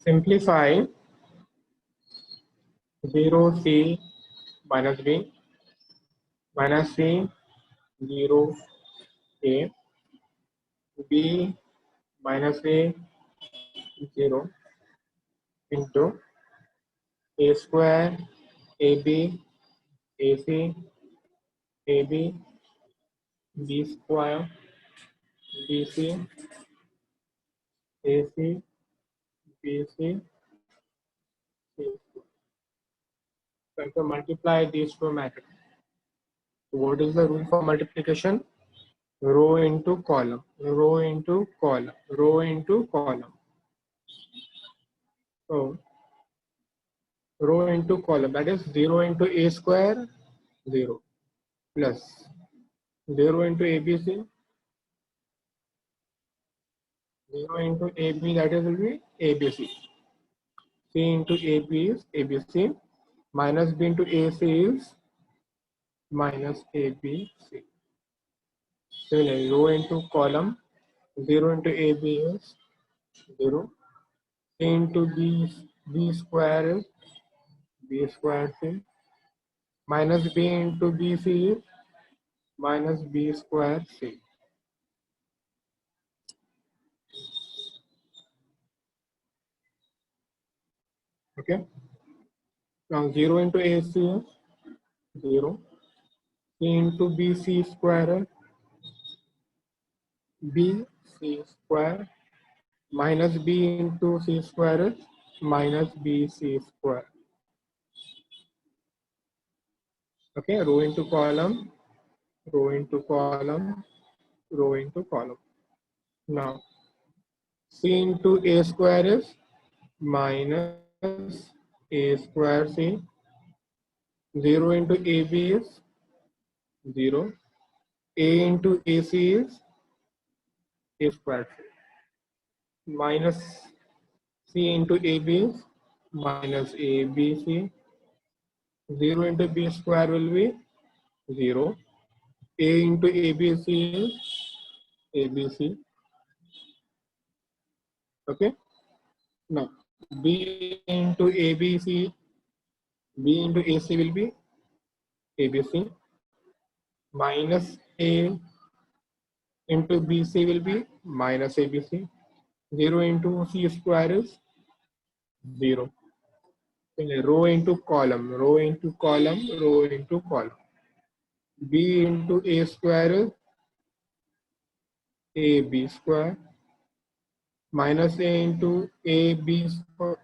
Simplify 0c minus b minus c 0a b minus a 0 into a square ab ac ab b square bc ac bc c. So if you multiply these two matrices, what is the rule for multiplication? Row into column, row into column, row into column. So row into column, that is 0 into a square 0 plus 0 into abc 0 into ab, that is will be abc. C into ab is abc minus b into ac is minus abc. Similarly, row into column 0 into ab is 0. C into b square is b square c minus b into bc is minus b square c. Okay. Now 0 into ac is 0. C into bc square is bc square minus b into c square is minus bc square. Okay, row into column, row into column, row into column. Now c into a square is minus a square c. 0 into ab is 0. A into ac is a square c. Minus c into ab is minus abc. 0 into b square will be 0. A into abc is abc. Okay. Now b into abc, b into ac will be abc. Minus a into bc will be minus abc. 0 into c square is 0. Row into column, row into column, row into column. B into a square is ab square minus a into ab square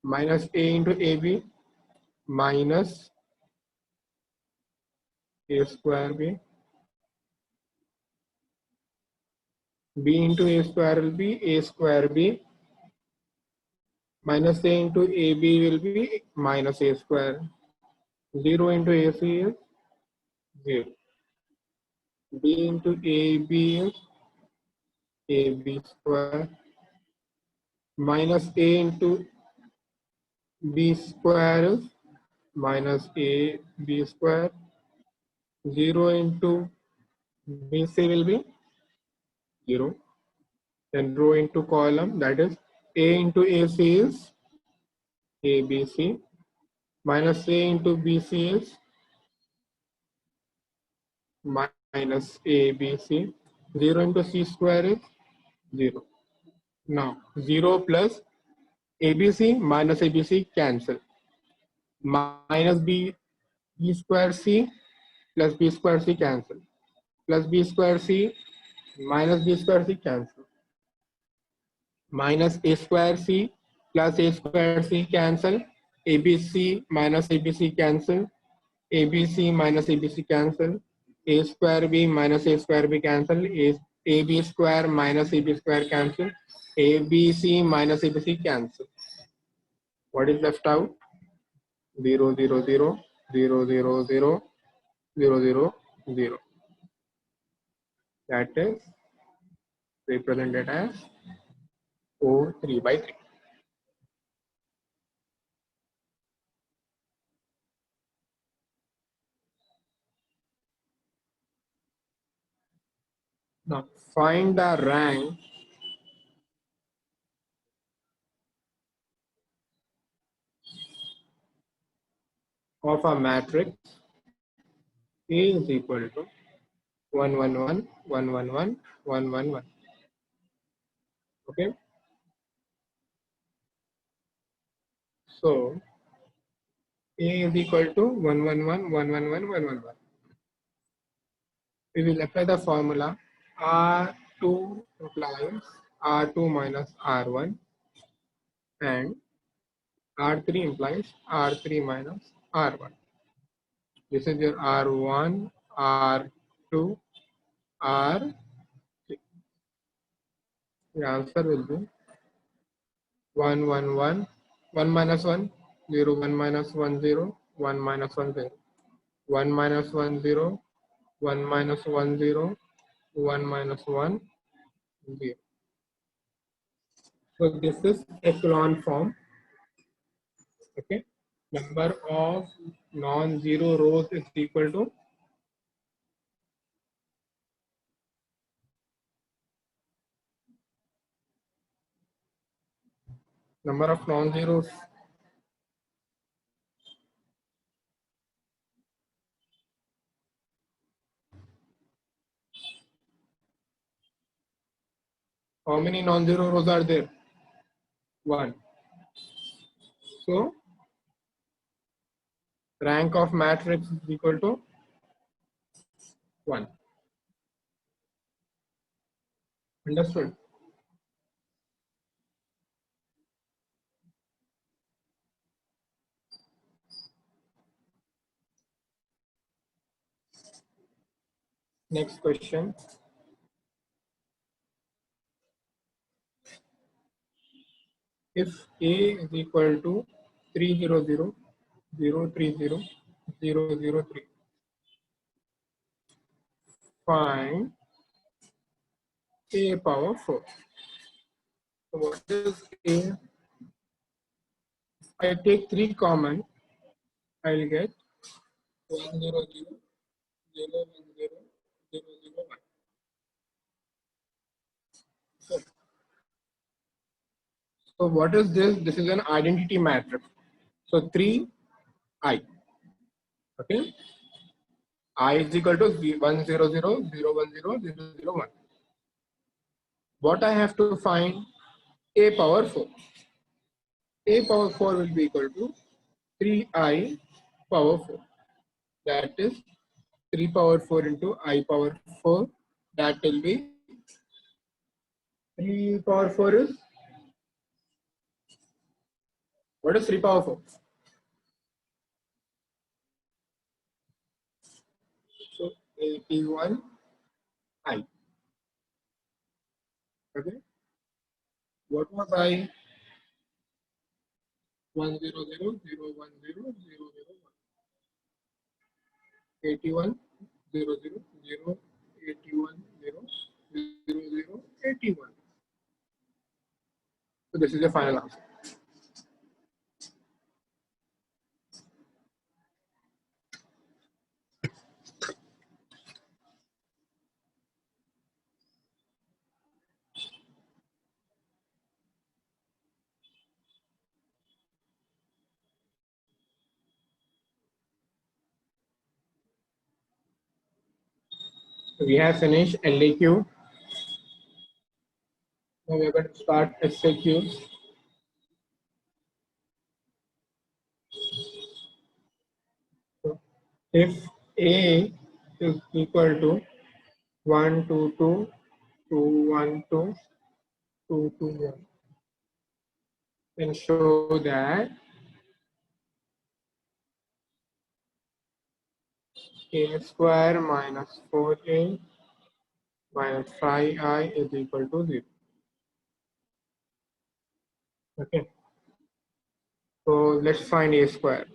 minus a into ab minus a square b. B into a square will be a square b minus a into ab will be minus a square. 0 into ac is 0. B into ab is ab square minus a into b square is minus a b square. 0 into bc will be 0. Then row into column, that is a into ac is abc minus a into bc is minus abc. 0 into c square is 0. Now 0 plus abc minus abc cancel. Minus b square c plus b square c cancel. Plus b square c minus b square c cancel. Minus a square c plus a square c cancel. abc minus abc cancel. abc minus abc cancel. A square b minus a square b cancel. ab square minus ab square cancel. abc minus abc cancel. What is left out? 0 0 0 0 0 0 0 0 0. That is represented as O 3 by 3. Now find the rank of a matrix A is equal to 1 1 1 1 1 1 1 1 1. Okay, so A is equal to 1 1 1 1 1 1 1 1 1. We will apply the formula R2 implies R2 minus R1 and R3 implies R3 minus R1. This is your R1, R2, R3. The answer will be 1 1 1 1 minus 1 0 1 minus 1 0 1 minus 1 0 1 minus 1 0 1 minus 1 0 1 minus 1 0. So this is echelon form. Okay, number of non-zero rows is equal to number of non-zeros. How many non-zero rows are there? 1. So rank of matrix is equal to 1. Understood? Next question. If A is equal to 300 030 003, find A power 4. So what is A? If I take 3 common, I'll get 100 010 001. So what is this? This is an identity matrix. So 3I. Okay. I is equal to 100 010 001. What I have to find? A power 4. A power 4 will be equal to 3I power 4. That is 3 power 4 into I power 4. That will be 3 power 4 is, what is 3 power 4? So 81 I. Okay. What was I? 100 010 001. 81 0 0 0 81 0 0 0 81. So this is the final answer. We have finished LAQ. Now we are going to start SAQs. So if A is equal to 1 2 2 2 1 2 2 2 1, then show that A square minus 4A minus 5I is equal to 0. Okay. So let's find A square.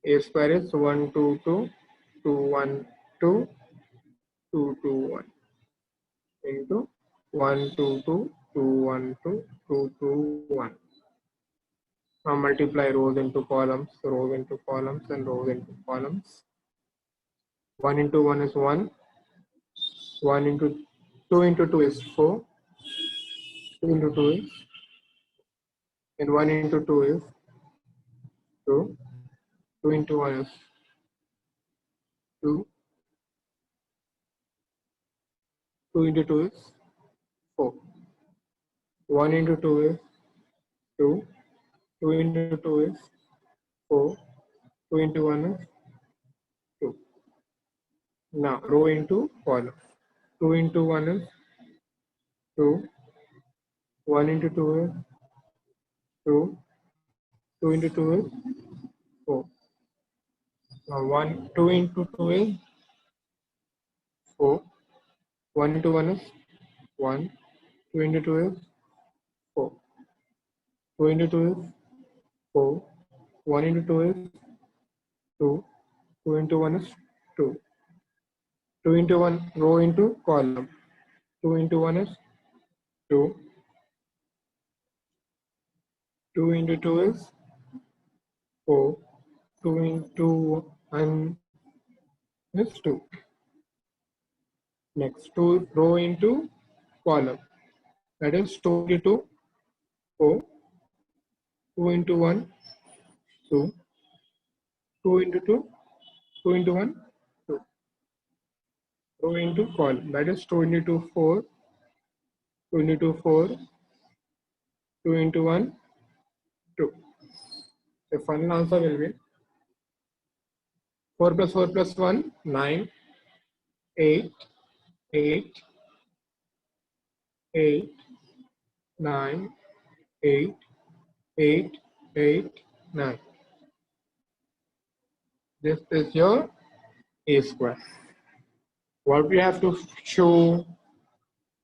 A square is 1 2 2 2 1 2 2 2 1 into 1 2 2 2 1 2 2 2 1. Now multiply rows into columns, rows into columns, and rows into columns. 1 into 1 is 1. 1 into 2 into 2 is 4. 2 into 2 is, and 1 into 2 is 2. 2 into 1 is 2. 2 into 2 is 4. 1 into 2 is 2. 2 into 2 is 4. 2 into 1 is 2. Now row into column. 2 into 1 is 2. 1 into 2 is 2. 2 into 2 is 4. Now 2 into 2 is 4. 1 into 1 is 1. 2 into 2 is 4. 2 into 2 is 4. 1 into 2 is 2. 2 into 1 is 2. 2 into 1 row into column. 2 into 1 is 2. 2 into 2 is 4. 2 into 1 is 2. Next, 2 row into column. That is 2 into 2, 4. 2 into 1, 2. 2 into 2, 2 into 1, 2. Row into column. That is 2 into 2, 4. 2 into 2, 4. 2 into 1, 2. The final answer will be 4 plus 4 plus 1, 9, 8, 8, 8, 9, 8, 8, 8, 9. This is your a square. What we have to show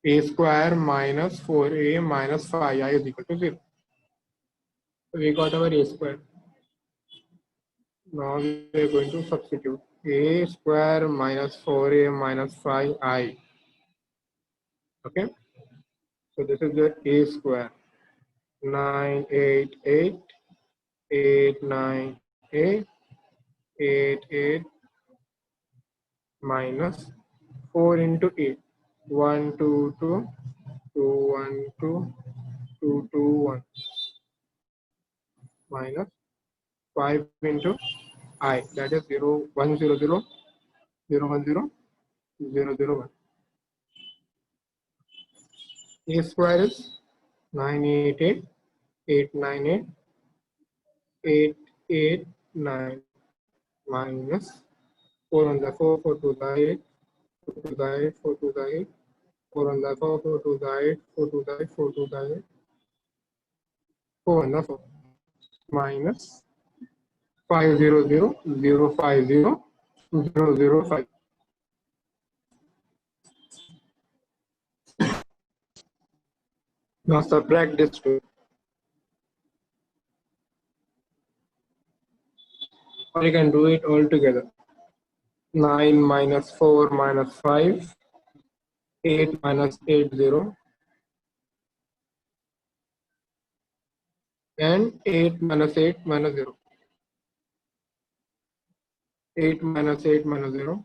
a square minus 4a minus 5i is equal to 0. So we got our a square. Now we are going to substitute a square minus 4a minus 5i. Okay. So this is your a square. 9, 8, 8, 8, 9, 8, 8, 8 minus 4 into 8. 1, 2, 2, 2, 1, 2, 2, 2, 1 minus 5 into I, that is 0, 1, 0, 0, 0, 1, 0, 0, 0, 1. A square is 9, 8, 8, 8, 9, 8, 8, 8, 9 minus 4 on the 4, 4 to the 8, 4 to the 8, 4 to the 8, 4 on the 4, 4 to the 8, 4 to the 8, 4 to the 8, 4 on the 4 minus 5, 0, 0, 0, 5, 0, 0, 0, 5. Now subtract this two. Or you can do it all together. 9 minus 4 minus 5, 8 minus 8, 0, and 8 minus 8 minus 0. 8 minus 8 minus 0,